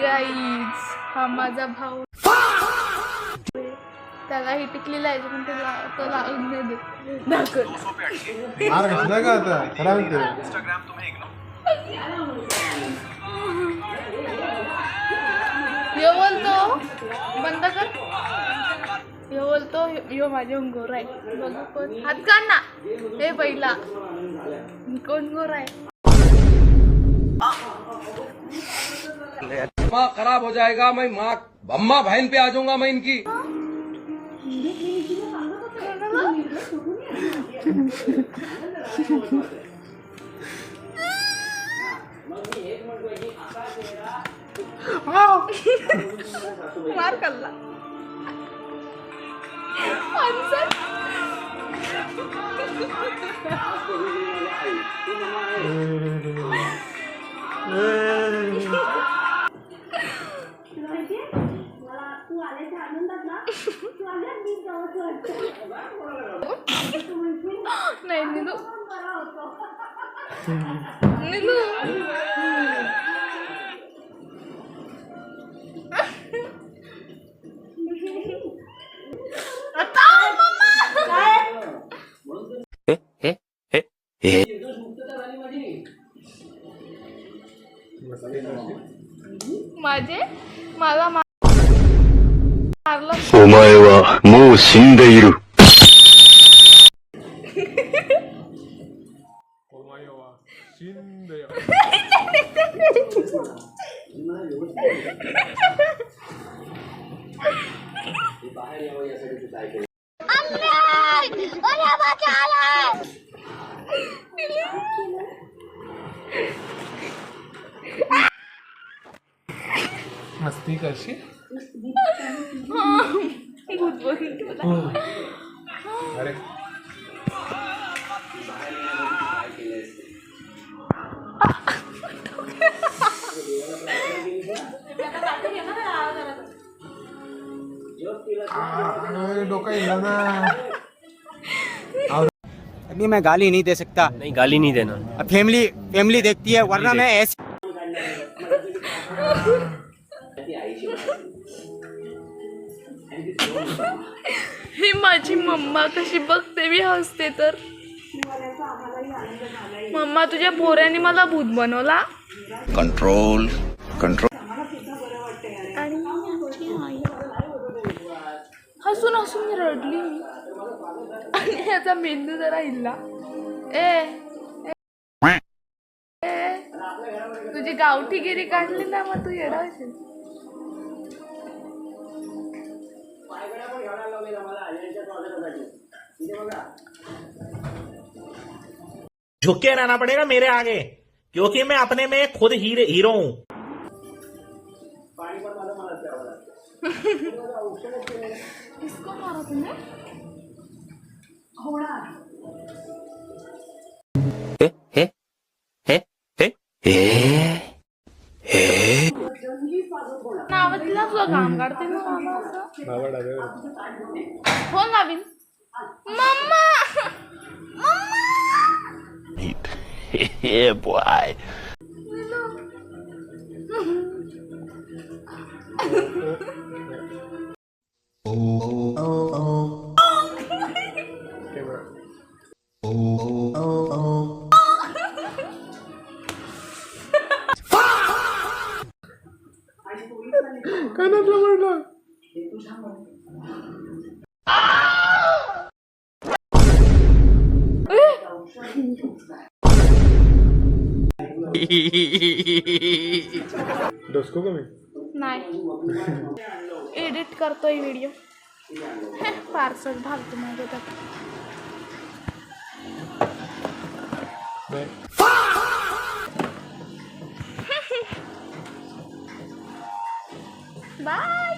Guys हा माझा भाऊ, त्याला ही टिकली लायची पण तो लावून नाही देत. दाखव यो बोलतो बंद कर, यो बोलतो यो माझे गोरा आहे. बघू कोण हात काढ ना. हे पहिला कोण गोरा आहे. माँ खराब हो जाएगा, मैं माँ अम्मा बहन पे आ जाऊंगा मैं इनकी. मार कल्ला नाही निघू निघू. माझे मला मारलं. お前はもう死んでいる。मस्ती करशी. भूत बघितलं. अरे डोका हिला ना. अभी मैं गाली नहीं दे सकता. नहीं गाली नहीं देना. फैमिली देखती है वरना मैं ऐसे. ही माझी मम्मा कशी बघते मी हसते तर. मम्मा तुझ्या पोऱ्याने मला भूत बनवला. Control control. आणि माझी आई हसून हसून रडली मी. आणि याचा मेंदू जरा हिल्ला. ए तुझी गावठीगिरी काढली ना मग तू येडावशील. झुक के रहना पड़ेगा मेरे आगे, क्योंकि मैं अपने में खुद हीरो हूँ. इसको मारा तुमने. नावातला तुला काम काढते ना मला असं. फोन लावीन. मम्मा Yeah, boy. कानातला पडला. डोसको कमी नाही. एडिट करतोय व्हिडिओ. पार्सल घालतो माझ्या त्यात. बाय.